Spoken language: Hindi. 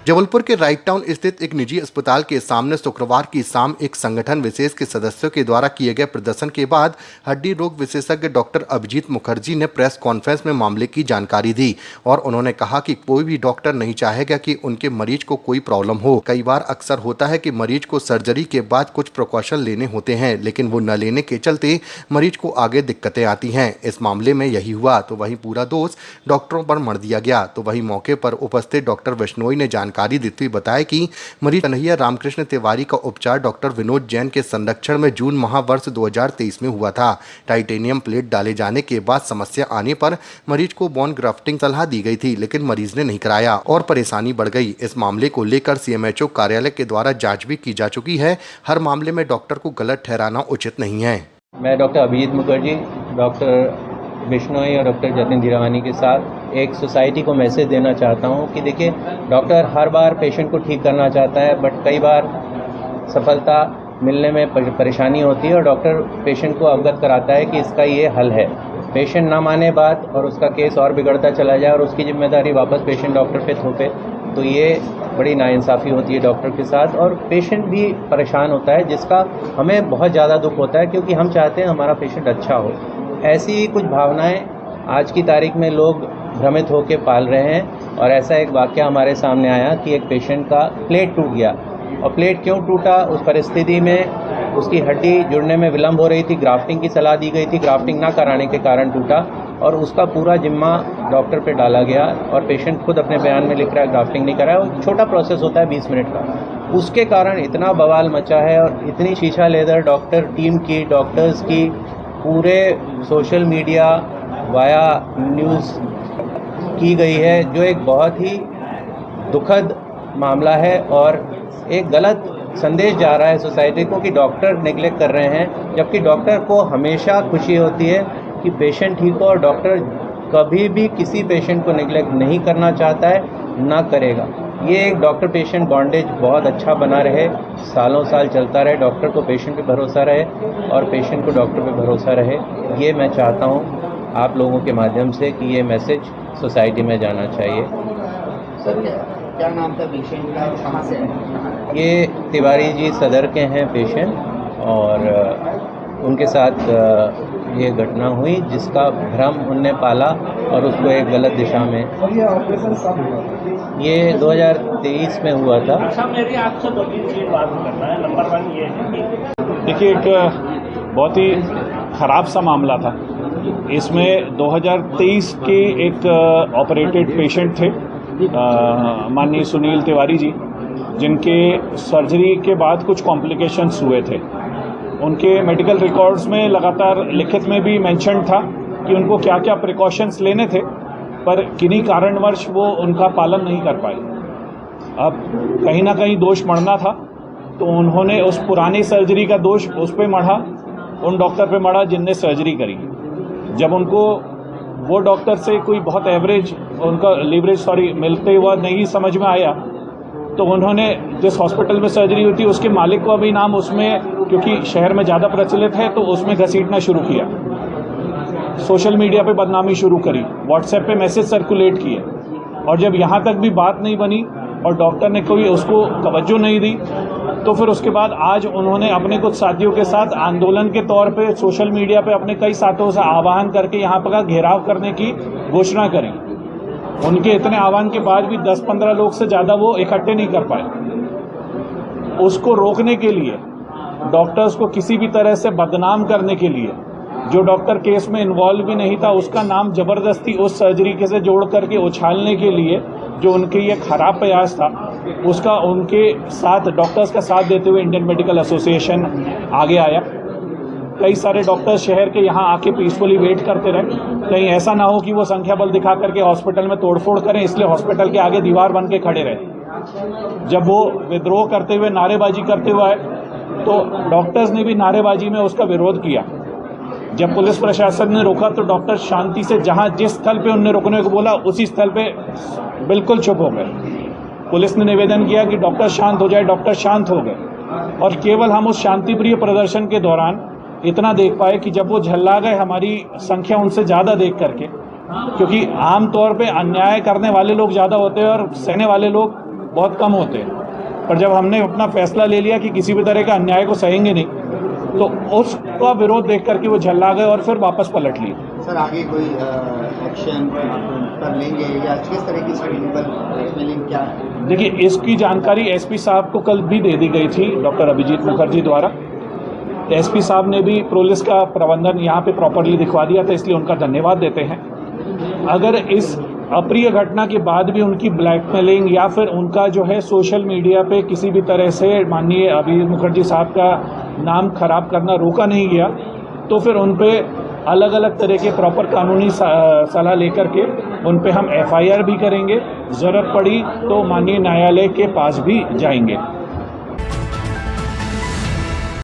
जबलपुर के राइट टाउन स्थित एक निजी अस्पताल के सामने शुक्रवार की शाम एक संगठन विशेष के सदस्यों के द्वारा किए गए प्रदर्शन के बाद हड्डी रोग विशेषज्ञ डॉक्टर अभिजीत मुखर्जी ने प्रेस कॉन्फ्रेंस में मामले की जानकारी दी और उन्होंने कहा कि कोई भी डॉक्टर नहीं चाहेगा कि उनके मरीज को कोई प्रॉब्लम हो। कई बार अक्सर होता है कि मरीज को सर्जरी के बाद कुछ प्रिकॉशन लेने होते हैं, लेकिन वो न लेने के चलते मरीज को आगे दिक्कतें आती हैं। इस मामले में यही हुआ तो वहीं पूरा दोष डॉक्टरों पर मढ़ दिया गया। तो वहीं मौके पर उपस्थित डॉक्टर बिश्नोई ने जानकारी देते हुए बताया कि मरीज कन्हैया रामकृष्ण तिवारी का उपचार डॉक्टर विनोद जैन के संरक्षण में जून माह वर्ष 2023 में हुआ था। टाइटेनियम प्लेट डाले जाने के बाद समस्या आने पर मरीज को बोन ग्राफ्टिंग सलाह दी गई थी, लेकिन मरीज ने नहीं कराया और परेशानी बढ़ गई। इस मामले को लेकर सीएमएचओ कार्यालय के द्वारा जांच भी की जा चुकी है। हर मामले में डॉक्टर को गलत ठहराना उचित नहीं है। मैं डॉक्टर अभिजीत मुखर्जी, डॉक्टर बिश्नोई और डॉक्टर जतिन धीरावानी के साथ एक सोसाइटी को मैसेज देना चाहता हूं कि देखिए, डॉक्टर हर बार पेशेंट को ठीक करना चाहता है, बट कई बार सफलता मिलने में परेशानी होती है और डॉक्टर पेशेंट को अवगत कराता है कि इसका ये हल है। पेशेंट ना माने बात और उसका केस और बिगड़ता चला जाए और उसकी जिम्मेदारी वापस पेशेंट डॉक्टर पे थोपे, तो ये बड़ी नाइंसाफ़ी होती है डॉक्टर के साथ और पेशेंट भी परेशान होता है, जिसका हमें बहुत ज़्यादा दुख होता है क्योंकि हम चाहते हैं हमारा पेशेंट अच्छा हो। ऐसी ही कुछ भावनाएं आज की तारीख में लोग भ्रमित होकर पाल रहे हैं और ऐसा एक वाक़या हमारे सामने आया कि एक पेशेंट का प्लेट टूट गया। और प्लेट क्यों टूटा, उस परिस्थिति में उसकी हड्डी जुड़ने में विलम्ब हो रही थी, ग्राफ्टिंग की सलाह दी गई थी, ग्राफ्टिंग ना कराने के कारण टूटा और उसका पूरा जिम्मा डॉक्टर पे डाला गया और पेशेंट खुद अपने बयान में लिख रहा है ग्राफ्टिंग नहीं कराया। वो छोटा प्रोसेस होता है 20 मिनट का, उसके कारण इतना बवाल मचा है और इतनी शीशा लेदर डॉक्टर टीम की, डॉक्टर्स की, पूरे सोशल मीडिया वाया न्यूज़ की गई है, जो एक बहुत ही दुखद मामला है और एक गलत संदेश जा रहा है सोसाइटी को कि डॉक्टर नेग्लेक्ट कर रहे हैं, जबकि डॉक्टर को हमेशा खुशी होती है कि पेशेंट ठीक हो और डॉक्टर कभी भी किसी पेशेंट को नेग्लेक्ट नहीं करना चाहता है, ना करेगा। ये एक डॉक्टर पेशेंट बॉन्डेज बहुत अच्छा बना रहे, सालों साल चलता रहे, डॉक्टर को पेशेंट पे भरोसा रहे और पेशेंट को डॉक्टर पे भरोसा रहे। ये मैं चाहता हूँ आप लोगों के माध्यम से कि ये मैसेज सोसाइटी में जाना चाहिए। सर, क्या नाम था पेशेंट का, कहाँ से है? ये तिवारी जी सदर के हैं पेशेंट और उनके साथ ये घटना हुई जिसका भ्रम उनने पाला और उसको एक गलत दिशा में। ये ऑपरेशन कब हुआ? ये 2023 में हुआ था। मेरी आपसे 2-3 चीज़ बात करना है। नंबर 1 ये है कि देखिए, एक बहुत ही ख़राब सा मामला था। इसमें 2023 के एक ऑपरेटेड पेशेंट थे, माननीय सुनील तिवारी जी, जिनके सर्जरी के बाद कुछ कॉम्प्लिकेशंस हुए थे। उनके मेडिकल रिकॉर्ड्स में लगातार लिखित में भी मेंशन था कि उनको क्या क्या प्रिकॉशंस लेने थे, पर किन्हीं कारणवश वो उनका पालन नहीं कर पाए। अब कहीं ना कहीं दोष मढ़ना था, तो उन्होंने उस पुरानी सर्जरी का दोष उस पर मढ़ा, उन डॉक्टर पे मढ़ा जिनने सर्जरी करी। जब उनको वो डॉक्टर से कोई बहुत एवरेज उनका लीवरेज मिलते हुआ नहीं समझ में आया, तो उन्होंने जिस हॉस्पिटल में सर्जरी हुई थी उसके मालिक को भी नाम उसमें, क्योंकि शहर में ज़्यादा प्रचलित है, तो उसमें घसीटना शुरू किया। सोशल मीडिया पे बदनामी शुरू करी, व्हाट्सएप पे मैसेज सर्कुलेट किए और जब यहाँ तक भी बात नहीं बनी और डॉक्टर ने कोई उसको तवज्जो नहीं दी, तो फिर उसके बाद आज उन्होंने अपने कुछ साथियों के साथ आंदोलन के तौर पे सोशल मीडिया पे अपने कई साथियों से आह्वान करके यहाँ पर घेराव करने की घोषणा करी। उनके इतने आह्वान के बाद भी 10-15 लोग से ज़्यादा वो इकट्ठे नहीं कर पाए। उसको रोकने के लिए, डॉक्टर्स को किसी भी तरह से बदनाम करने के लिए, जो डॉक्टर केस में इन्वॉल्व भी नहीं था उसका नाम जबरदस्ती उस सर्जरी के से जोड़ करके उछालने के लिए, जो उनके ये खराब प्रयास था, उसका उनके साथ डॉक्टर्स का साथ देते हुए इंडियन मेडिकल एसोसिएशन आगे आया। कई सारे डॉक्टर्स शहर के यहाँ आके पीसफुली वेट करते रहे, कहीं ऐसा ना हो कि वो संख्या बल दिखा करके हॉस्पिटल में तोड़फोड़ करें, इसलिए हॉस्पिटल के आगे दीवार बन के खड़े रहे। जब वो विद्रोह करते हुए, नारेबाजी करते हुए आए, तो डॉक्टर्स ने भी नारेबाजी में उसका विरोध किया। जब पुलिस प्रशासन ने रोका तो डॉक्टर शांति से, जहां जिस स्थल पे उन्होंने रुकने को बोला उसी स्थल पे बिल्कुल चुप हो गए। पुलिस ने निवेदन किया कि डॉक्टर शांत हो जाए, डॉक्टर शांत हो गए और केवल हम उस शांतिप्रिय प्रदर्शन के दौरान इतना देख पाए कि जब वो झल्ला गए हमारी संख्या उनसे ज़्यादा देख करके, क्योंकि आमतौर पे अन्याय करने वाले लोग ज़्यादा होते हैं और सहने वाले लोग बहुत कम होते हैं, पर जब हमने अपना फैसला ले लिया कि किसी भी तरह का अन्याय को सहेंगे नहीं, तो उसका विरोध देख करके वो झल्ला गए और फिर वापस पलट लिए। सर आगे कोई एक्शन कर लेंगे या किस तरह की स्ट्रेटेजिकल क्या है? देखिए, इसकी जानकारी एसपी साहब को कल भी दे दी गई थी डॉक्टर अभिजीत मुखर्जी द्वारा। एसपी साहब ने भी पुलिस का प्रबंधन यहाँ पे प्रॉपर्ली दिखवा दिया था, इसलिए उनका धन्यवाद देते हैं। अगर इस अप्रिय घटना के बाद भी उनकी ब्लैकमेलिंग या फिर उनका जो है सोशल मीडिया पे किसी भी तरह से माननीय अभिजीत मुखर्जी साहब का नाम खराब करना रोका नहीं गया, तो फिर उन पे अलग अलग तरह के प्रॉपर कानूनी सलाह लेकर के उन पे हम एफआईआर भी करेंगे, ज़रूरत पड़ी तो माननीय न्यायालय के पास भी जाएंगे।